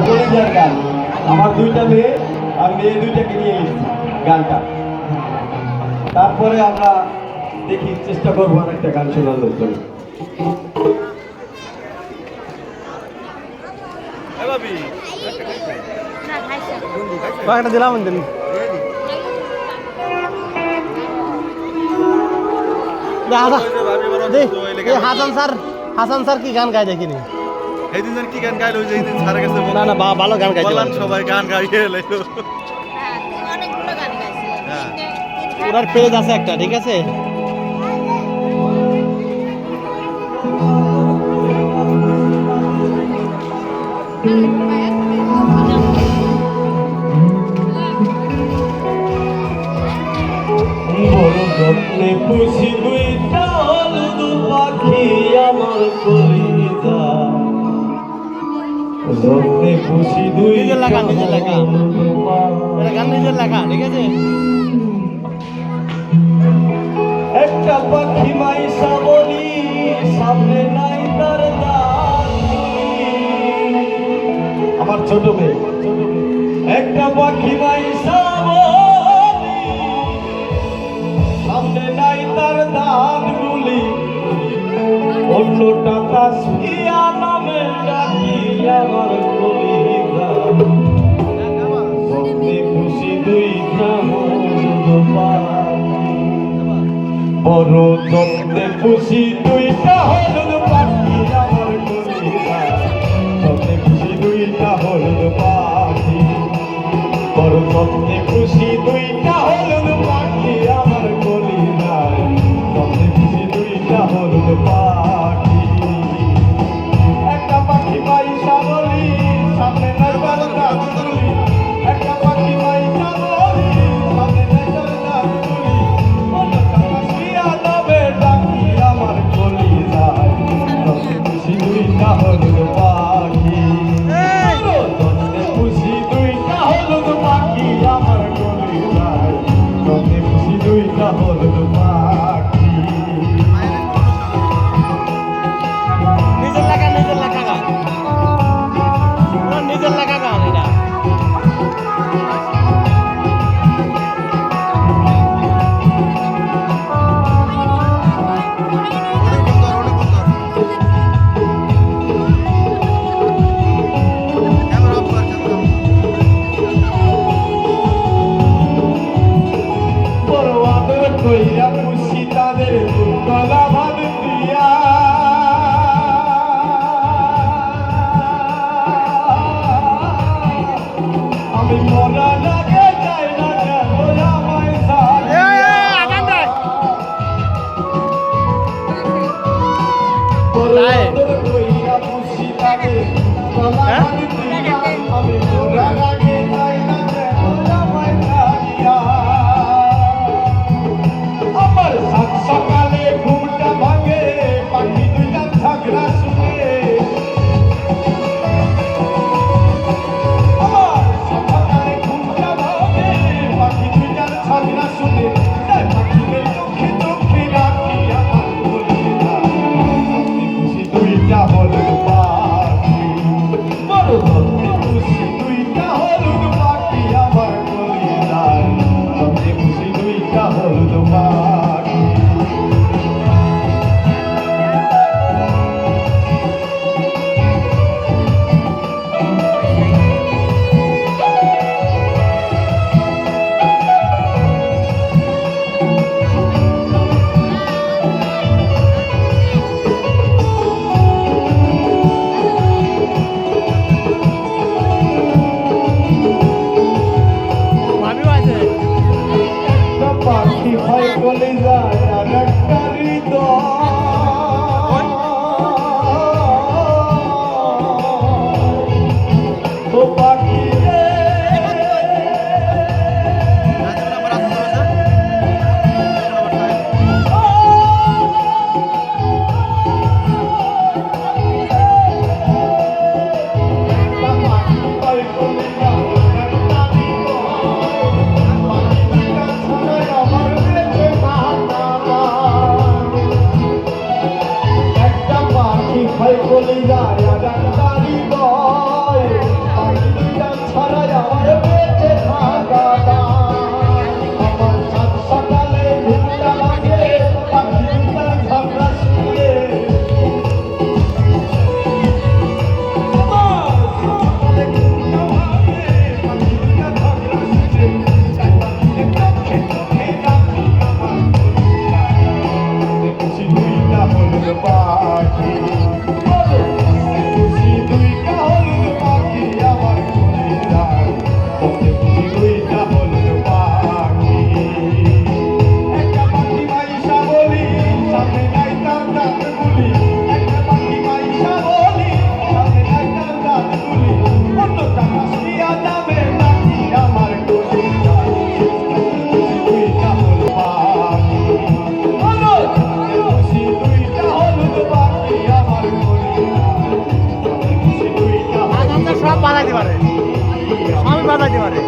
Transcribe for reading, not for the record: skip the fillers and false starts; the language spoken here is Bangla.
কলেজের গান। আমার দুইটা মেয়ে আর মেয়ে দুইটাকে নিয়ে লিখছি গানটা। তারপরে আমরা দেখি চেষ্টা করবো আর একটা গান শোনানোর জন্য। দিলাম হাসান স্যার কি গান গায় দেখিনি এইদিন কি গান গাইলো ওই যে এইদিন স্যারের কাছে না না ভালো গান গাইতে বললাম সবাই গান গাইয়ে লাইলো অনেকগুলো গান গাইছে ওনার পেজ আছে একটা ঠিক আছে বড় যত্নে পুষি দুইটা হলুদ পাখি আমার কলিজা, যত্নে পুষি নিজের লেখা নিজের লেখা এটা গান নিজের লেখা ঠিক আছে একটা পাখি মাইসা বলি সামনে নাই তার দাঁড়ি। আমার ছোট মেয়ে একটা পাখি মাইসা বলি সামনে নাই তার দাঁতগুলি, অন্যটা তাসফিয়া নামে ডাকি আমার কলিজা, যত্নে খুশি দুইটা হলুদ পাখি, বড় যত্নে খুশি দুইটা হলুদ পাখি আমার কলিজা, যত্নে খুশি দুইটা হলুদ পাখি, বড় যত্নে খুশি দুইটা হলুদ পাখি আমার কলিজা, যত্নে খুশি দুইটা হলুদ পাখি। একটা পাখি পাইসা বলি সামনে নাই তার দাঁতগুলি, একটা পাখি পাইসা বলি সামনে নাই তার দাঁতগুলি, অন্যটা তাসফিয়া নামে ডাকি আমার কলিজা, যত্নে খুশি দুইটা হলুদ পাখি, যত্নে খুশি দুইটা হলুদ পাখি আমার কলিজা, যত্নে খুশি দুইটা হলুদ পাখি। নিজের লেখা গান ওনার নিজের লেখা গান এটা বড় আদর কইরা পুষি তাদের দুতলা ভাত দিয়া, আমি মরা লাগে যাই না কেন আমায় ছাড়িয়া। বড় আদর কইরা পুষি তাদের দুতলা ভাত দিয়া, আমি মরা লাগে যাই না কেন আমায় ছাড়িয়া। আমার সাত সকালে ঘুমটা ভাঙে পাখি দুইটা ঝগড়া শুনে, আমার সাত সকালে ঘুমটা ভাঙে পাখি দুইটার ঝগড়া শুনে, পাখিদের চোখে চোখে রাখি আমার কলিজা, যত্নে খুশি দুইটা হলুদ পাখি, বড় বাজাইতে পারে সবই বাজাইতে পারে